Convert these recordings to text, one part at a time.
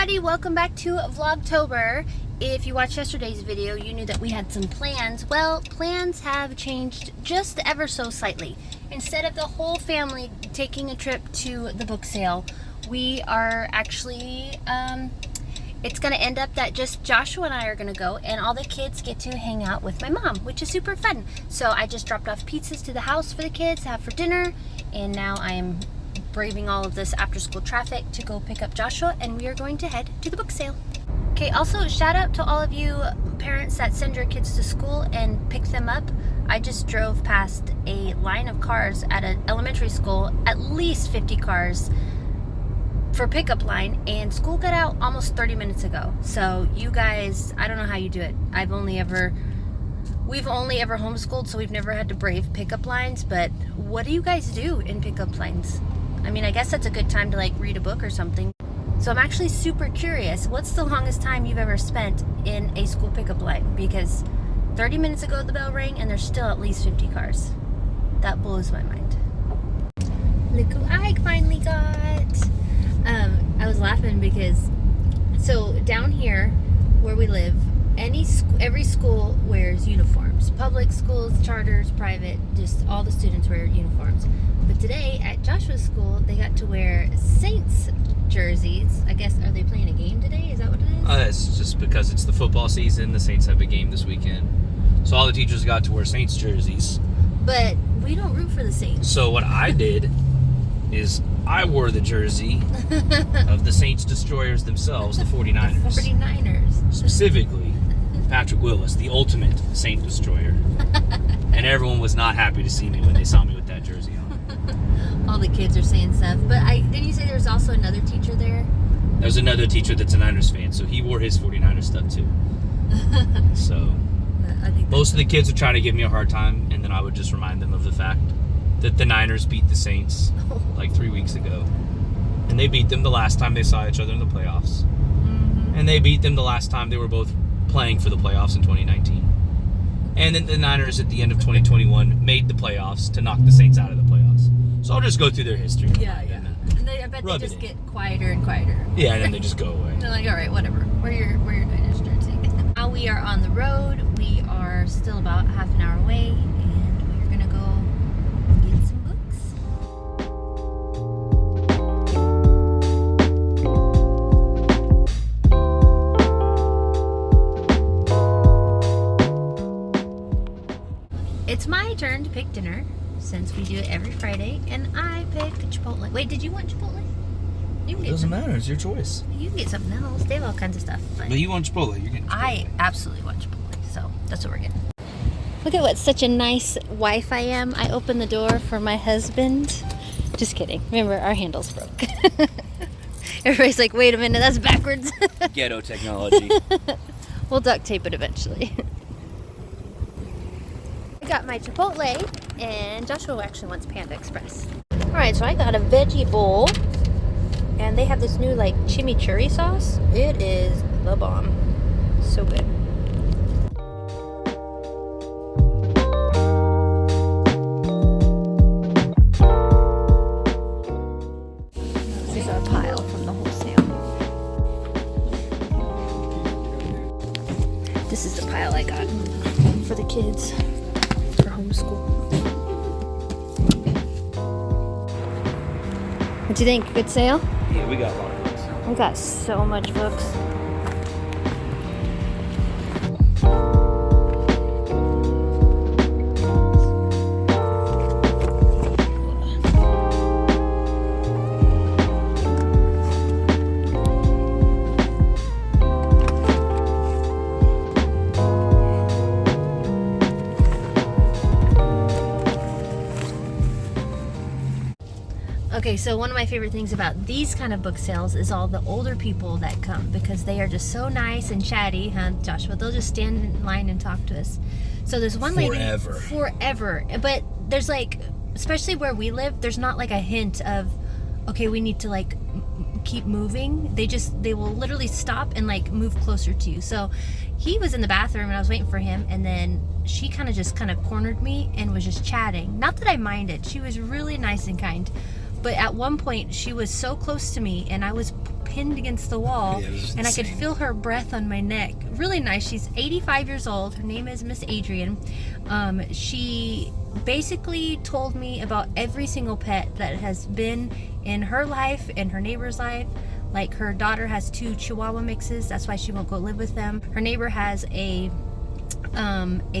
everybody, welcome back to Vlogtober. If you watched yesterday's video, you knew that we had some plans. Well, plans have changed just ever so slightly. Instead of the whole family taking a trip to the book sale, we are actually, it's going to end up that just Joshua and I are going to go, and all the kids get to hang out with my mom, which is super fun. So I just dropped off pizzas to the house for the kids to have for dinner, and now I am braving all of this after school traffic to go pick up Joshua, and we are going to head to the book sale. Okay, also shout out to all of you parents that send your kids to school and pick them up. I just drove past a line of cars at an elementary school, at least 50 cars for pickup line, and school got out almost 30 minutes ago. So you guys, I don't know how you do it. We've only ever homeschooled, so we've never had to brave pickup lines, but what do you guys do in pickup lines? I mean, I guess that's a good time to like read a book or something. So I'm actually super curious, what's the longest time you've ever spent in a school pickup line? Because 30 minutes ago the bell rang and there's still at least 50 cars. That blows my mind. Look who I finally got. I was laughing because, so down here where we live, every school wears uniforms. Public schools, charters, private, just all the students wear uniforms. But today at Joshua's school, they got to wear Saints jerseys. I guess, are they playing a game today? Is that what it is? It's just because it's the football season. The Saints have a game this weekend. So all the teachers got to wear Saints jerseys. But we don't root for the Saints. So what I did is I wore the jersey of the Saints destroyers themselves, the 49ers. The 49ers. Specifically, Patrick Willis, the ultimate Saint destroyer. And everyone was not happy to see me when they saw me with that jersey on. All the kids are saying stuff. But didn't you say there was also another teacher there? There's another teacher that's a Niners fan, so he wore his 49ers stuff too. So I think most of the kids would try to give me a hard time, and then I would just remind them of the fact that the Niners beat the Saints like 3 weeks ago. And they beat them the last time they saw each other in the playoffs. Mm-hmm. And they beat them the last time they were both playing for the playoffs in 2019. And then the Niners at the end of 2021 made the playoffs to knock the Saints out of the playoffs. So I'll just go through their history. Yeah. And I bet they just get quieter and quieter. Yeah, and then they just go away. They're like, all right, whatever. Wear your Niners jersey. Now we are on the road. We are still about half an hour away, and we're going to go get some books. It's my turn to pick dinner, since we do it every Friday, and I picked Chipotle. Wait, did you want Chipotle? You can It doesn't matter. It's your choice. You can get something else. They have all kinds of stuff. But you want Chipotle. You're getting Chipotle. I absolutely want Chipotle, so that's what we're getting. Look at what such a nice wife I am. I opened the door for my husband. Just kidding. Remember, our handles broke. Everybody's like, wait a minute, that's backwards. Ghetto technology. We'll duct tape it eventually. I got my Chipotle, and Joshua actually wants Panda Express. Alright, so I got a veggie bowl, and they have this new like chimichurri sauce. It is the bomb. So good. This is our pile from the wholesale. This is the pile I got for the kids. Homeschool. What do you think? Good sale? Yeah, we got a lot of books. We got so much books. Okay, so one of my favorite things about these kind of book sales is all the older people that come, because they are just so nice and chatty, huh, Joshua? They'll just stand in line and talk to us. So there's one lady forever. But there's like, especially where we live, there's not like a hint of, okay, we need to like keep moving. They will literally stop and like move closer to you. So he was in the bathroom and I was waiting for him, and then she just kind of cornered me and was just chatting. Not that I minded. She was really nice and kind. But at one point, she was so close to me, and I was pinned against the wall, and I could feel her breath on my neck. Really nice. She's 85 years old. Her name is Miss Adrian. She basically told me about every single pet that has been in her life and her neighbor's life. Like, her daughter has 2 Chihuahua mixes. That's why she won't go live with them. Her neighbor has a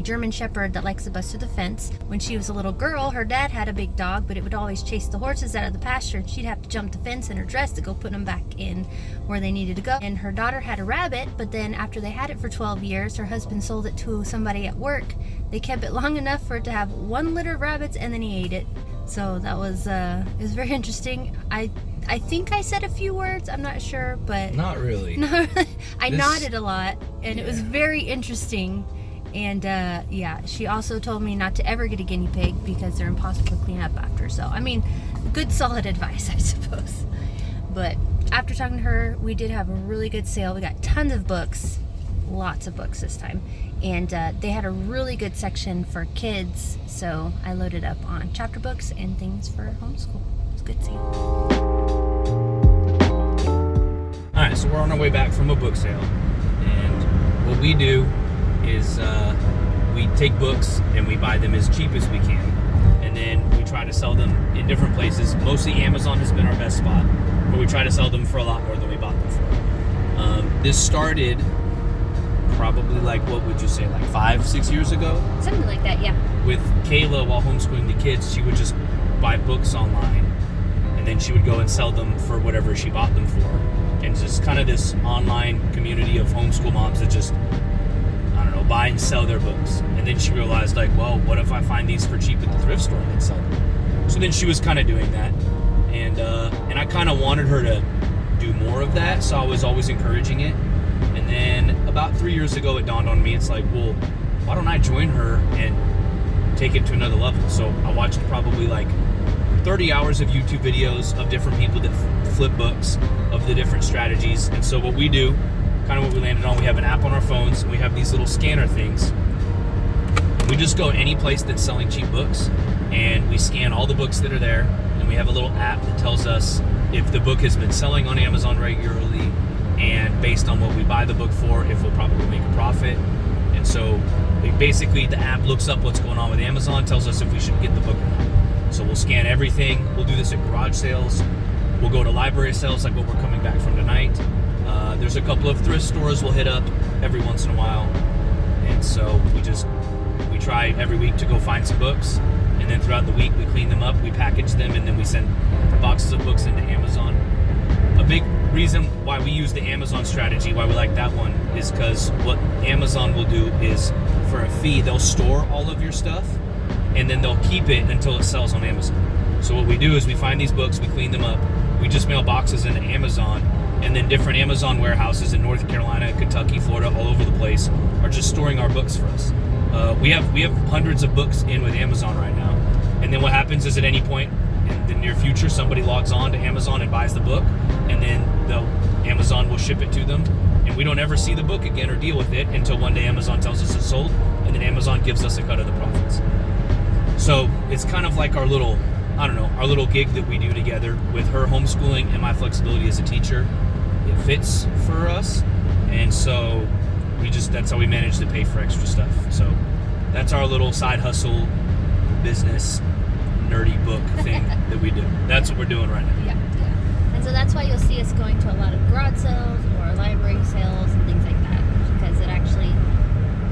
German Shepherd that likes to bust through the fence. When she was a little girl, her dad had a big dog, but it would always chase the horses out of the pasture, and she'd have to jump the fence in her dress to go put them back in where they needed to go. And her daughter had a rabbit, but then after they had it for 12 years, her husband sold it to somebody at work. They kept it long enough for it to have 1 litter of rabbits, and then he ate it. So that was it was very interesting. I think I said a few words, I'm not sure, but not really. I nodded a lot, and it was very interesting. And yeah, she also told me not to ever get a guinea pig because they're impossible to clean up after. So, I mean, good solid advice, I suppose. But after talking to her, we did have a really good sale. We got tons of books, lots of books this time. And they had a really good section for kids. So I loaded up on chapter books and things for homeschool. It was a good sale. All right, so we're on our way back from a book sale. And what we do is we take books and we buy them as cheap as we can, and then we try to sell them in different places. Mostly Amazon has been our best spot, but we try to sell them for a lot more than we bought them for. This started probably, like, what would you say, like 5-6 years ago? Something like that, yeah. With Kayla, while homeschooling the kids, she would just buy books online, and then she would go and sell them for whatever she bought them for. And it's just kind of this online community of homeschool moms that just, I don't know, buy and sell their books. And then she realized, like, well, what if I find these for cheap at the thrift store and then sell them? So then she was kind of doing that. And I kind of wanted her to do more of that, so I was always encouraging it. And then about 3 years ago, it dawned on me, it's like, well, why don't I join her and take it to another level? So I watched probably like 30 hours of YouTube videos of different people that flip books, of the different strategies. And so what we do, kind of what we landed on, we have an app on our phones, and we have these little scanner things. We just go any place that's selling cheap books, and we scan all the books that are there, and we have a little app that tells us if the book has been selling on Amazon regularly, and based on what we buy the book for, if we'll probably make a profit. And so basically the app looks up what's going on with Amazon, tells us if we should get the book or not. So we'll scan everything. We'll do this at garage sales. We'll go to library sales like what we're coming back from tonight. There's a couple of thrift stores we'll hit up every once in a while. And so we try every week to go find some books. And then throughout the week we clean them up, we package them, and then we send boxes of books into Amazon. A big reason why we use the Amazon strategy, why we like that one, is because what Amazon will do is, for a fee, they'll store all of your stuff, and then they'll keep it until it sells on Amazon. So what we do is we find these books, we clean them up, we just mail boxes into Amazon, and then different Amazon warehouses in North Carolina, Kentucky, Florida, all over the place are just storing our books for us. We have hundreds of books in with Amazon right now, and then what happens is at any point in the near future, somebody logs on to Amazon and buys the book, and then Amazon will ship it to them, and we don't ever see the book again or deal with it until one day Amazon tells us it's sold, and then Amazon gives us a cut of the profits. So it's kind of like our little, I don't know, our little gig that we do together with her homeschooling and my flexibility as a teacher. It fits for us, and so that's how we manage to pay for extra stuff. So that's our little side hustle business nerdy book thing that we do. That's what we're doing right now. Yeah. And so that's why you'll see us going to a lot of garage sales or library sales and things like that, because it actually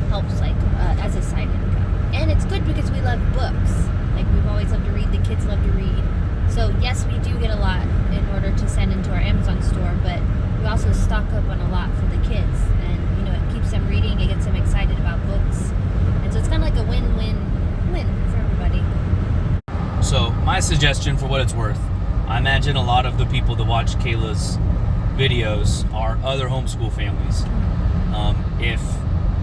helps, like, as a side income. And it's good because we love books. Like, we've always loved to read. The kids love to read. So yes, we do get a lot in order to send into our Amazon store, but we also stock up on a lot for the kids. And, it keeps them reading. It gets them excited about books. And so it's kind of like a win-win-win for everybody. So my suggestion, for what it's worth, I imagine a lot of the people that watch Kayla's videos are other homeschool families.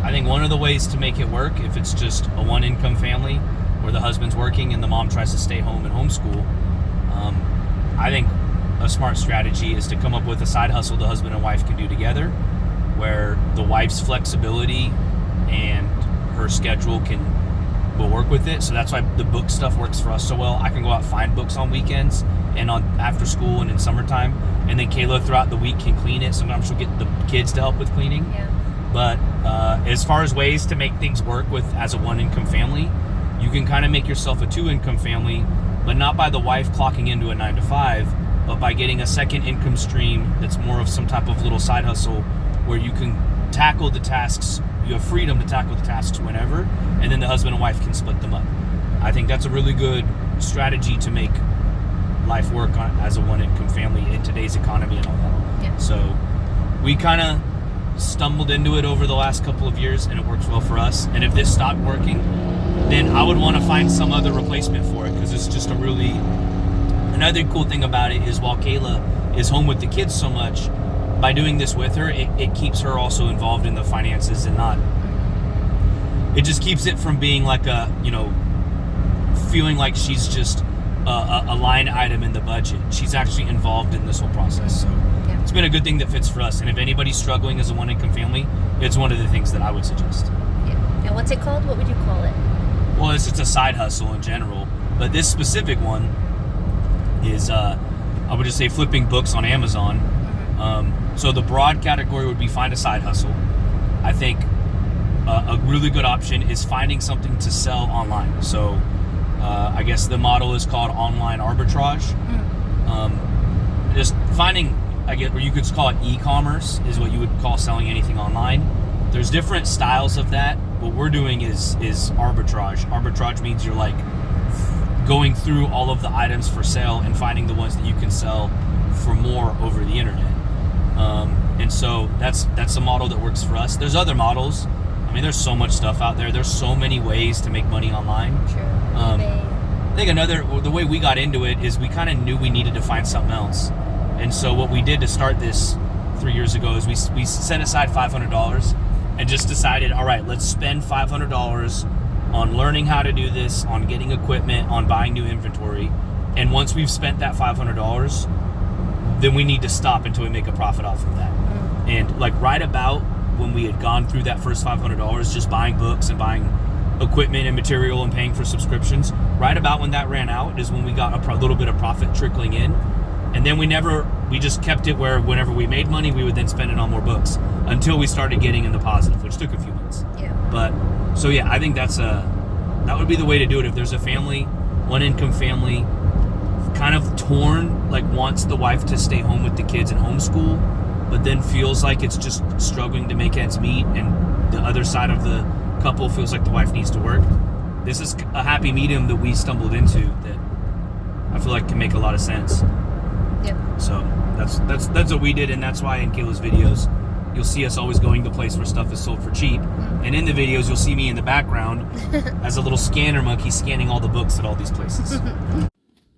I think one of the ways to make it work, if it's just a one-income family where the husband's working and the mom tries to stay home and homeschool, I think a smart strategy is to come up with a side hustle the husband and wife can do together, where the wife's flexibility and her schedule can will work with it. So that's why the book stuff works for us so well. I can go out and find books on weekends and on after school and in summertime, and then Kayla throughout the week can clean it. Sometimes she'll get the kids to help with cleaning. Yeah. But as far as ways to make things work with as a one-income family, you can kind of make yourself a two-income family, but not by the wife clocking into a 9 to 5, but by getting a second income stream that's more of some type of little side hustle where you can tackle the tasks. You have freedom to tackle the tasks whenever, and then the husband and wife can split them up. I think that's a really good strategy to make life work as a one-income family in today's economy and all that. Yeah. So we kind of stumbled into it over the last couple of years, and it works well for us. And if this stopped working, then I would want to find some other replacement for it, because it's just a really... Another cool thing about it is while Kayla is home with the kids so much, by doing this with her, it keeps her also involved in the finances and not... It just keeps it from being like a, feeling like she's just a line item in the budget. She's actually involved in this whole process. So Yeah. it's been a good thing that fits for us. And if anybody's struggling as a one-income family, it's one of the things that I would suggest. Yeah. And what's it called? What would you call it? Well, it's a side hustle in general, but this specific one is, I would just say flipping books on Amazon. So the broad category would be find a side hustle. I think a really good option is finding something to sell online. So I guess the model is called online arbitrage. Just finding, I guess, or you could call it e-commerce, is what you would call selling anything online. There's different styles of that. What we're doing is arbitrage. Arbitrage means you're like going through all of the items for sale and finding the ones that you can sell for more over the internet. And so that's a model that works for us. There's other models. I mean, there's so much stuff out there. There's so many ways to make money online. True. I think the way we got into it is we kind of knew we needed to find something else. And so what we did to start this 3 years ago is we set aside $500 and just decided, all right, let's spend $500 on learning how to do this, on getting equipment, on buying new inventory. And once we've spent that $500, then we need to stop until we make a profit off of that. And like right about when we had gone through that first $500, just buying books and buying equipment and material and paying for subscriptions, right about when that ran out is when we got a little bit of profit trickling in. And then we just kept it where whenever we made money, we would then spend it on more books until we started getting in the positive, which took a few months. Yeah. But so yeah, I think that would be the way to do it. If there's a family, one income family, kind of torn, like wants the wife to stay home with the kids and homeschool, but then feels like it's just struggling to make ends meet, and the other side of the couple feels like the wife needs to work. This is a happy medium that we stumbled into that I feel like can make a lot of sense. Yep. So that's what we did, and that's why in Kayla's videos you'll see us always going to place where stuff is sold for cheap. And in the videos you'll see me in the background as a little scanner monkey scanning all the books at all these places.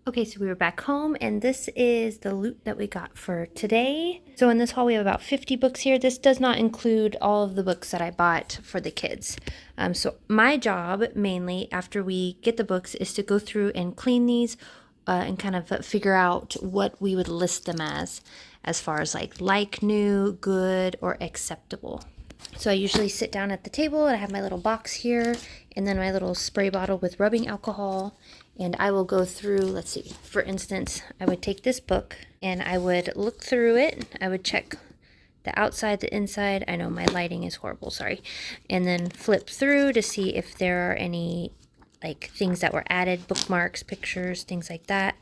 Okay, so we were back home, and this is the loot that we got for today. So in this haul, we have about 50 books here. This does not include all of the books that I bought for the kids. So my job, mainly, after we get the books, is to go through and clean these and kind of figure out what we would list them as far as like new, good, or acceptable. So I usually sit down at the table, and I have my little box here, and then my little spray bottle with rubbing alcohol. And I will go through, let's see, for instance, I would take this book and I would look through it. I would check the outside, the inside. I know my lighting is horrible, sorry. And then flip through to see if there are any things that were added, bookmarks, pictures, things like that.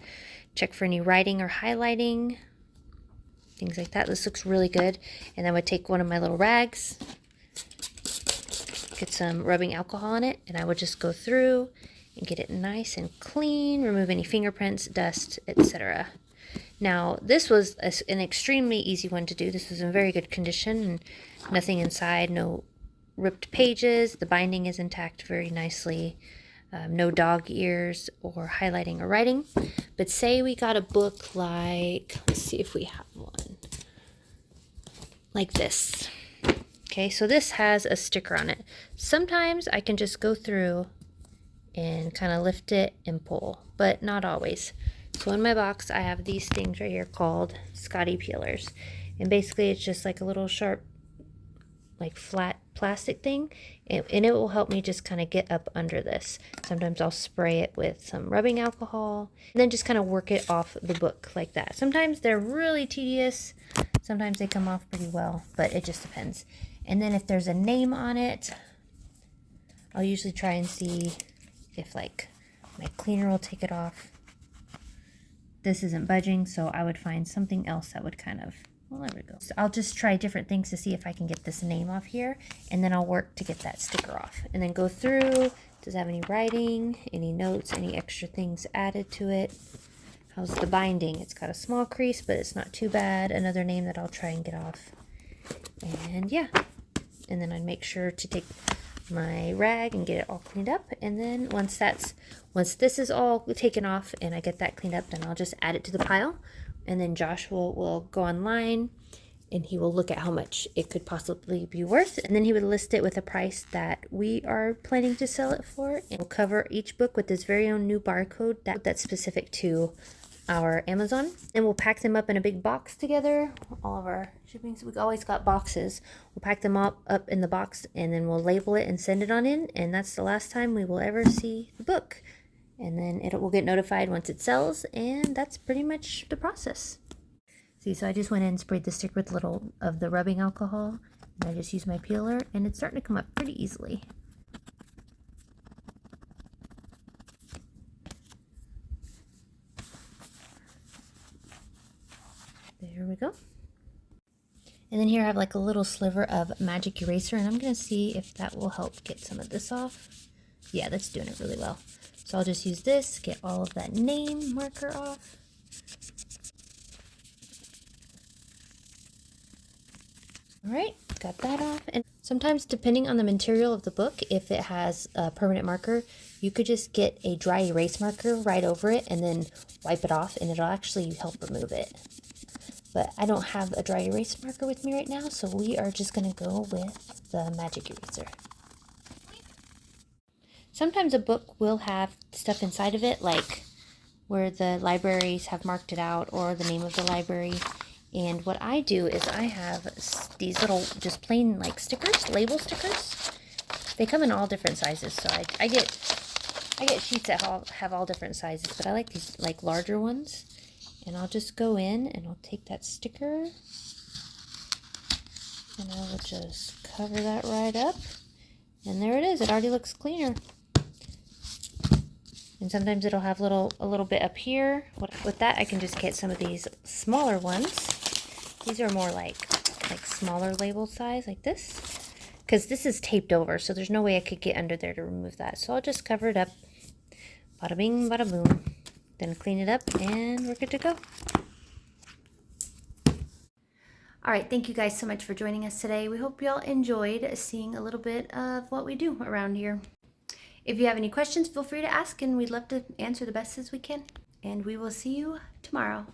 Check for any writing or highlighting, things like that. This looks really good. And then I would take one of my little rags, get some rubbing alcohol on it, and I would just go through and get it nice and clean, remove any fingerprints, dust, etc. Now, this was an extremely easy one to do. This was in very good condition, and nothing inside, no ripped pages. The binding is intact very nicely. No dog ears or highlighting or writing. But say we got a book like, let's see if we have one, like this. Okay, so this has a sticker on it. Sometimes I can just go through and kind of lift it and pull, but not always. So in my box, I have these things right here called Scotty peelers. And basically it's just like a little sharp, like flat plastic thing, and it will help me just kind of get up under this. Sometimes I'll spray it with some rubbing alcohol and then just kind of work it off the book like that. Sometimes they're really tedious, sometimes they come off pretty well, but it just depends. And then if there's a name on it, I'll usually try and see if like my cleaner will take it off. This isn't budging, so I would find something else that would kind of, well, there we go. So I'll just try different things to see if I can get this name off here, and then I'll work to get that sticker off. And then go through, does it have any writing, any notes, any extra things added to it? How's the binding? It's got a small crease, but it's not too bad. Another name that I'll try and get off. And yeah, and then I'd make sure to take my rag and get it all cleaned up. And then once this is all taken off and I get that cleaned up, then I'll just add it to the pile. And then Joshua will go online and he will look at how much it could possibly be worth, and then he would list it with a price that we are planning to sell it for. And we'll cover each book with this very own new barcode that's specific to our Amazon, and we'll pack them up in a big box together. All of our shipping, so we've always got boxes. We'll pack them up in the box, and then we'll label it and send it on in, and that's the last time we will ever see the book. And then it will get notified once it sells, and that's pretty much the process. See, so I just went in and sprayed the sticker with a little of the rubbing alcohol, and I just used my peeler, and it's starting to come up pretty easily. There we go. And then here I have like a little sliver of magic eraser, and I'm going to see if that will help get some of this off. Yeah, that's doing it really well. So I'll just use this, get all of that name marker off. All right, got that off. And sometimes, depending on the material of the book, if it has a permanent marker, you could just get a dry erase marker right over it and then wipe it off, and it'll actually help remove it. But I don't have a dry erase marker with me right now, so we are just going to go with the magic eraser. Sometimes a book will have stuff inside of it, like where the libraries have marked it out or the name of the library. And what I do is I have these little just plain like stickers, label stickers. They come in all different sizes, so I get sheets that have all different sizes, but I like these like larger ones. And I'll just go in and I'll take that sticker and I will just cover that right up. And there it is. It already looks cleaner. And sometimes it'll have a little bit up here. With that, I can just get some of these smaller ones. These are more like smaller label size, like this. Because this is taped over, so there's no way I could get under there to remove that. So I'll just cover it up. Bada bing, bada boom. Then clean it up and we're good to go. All right, thank you guys so much for joining us today. We hope y'all enjoyed seeing a little bit of what we do around here. If you have any questions, feel free to ask, and we'd love to answer the best as we can. And we will see you tomorrow.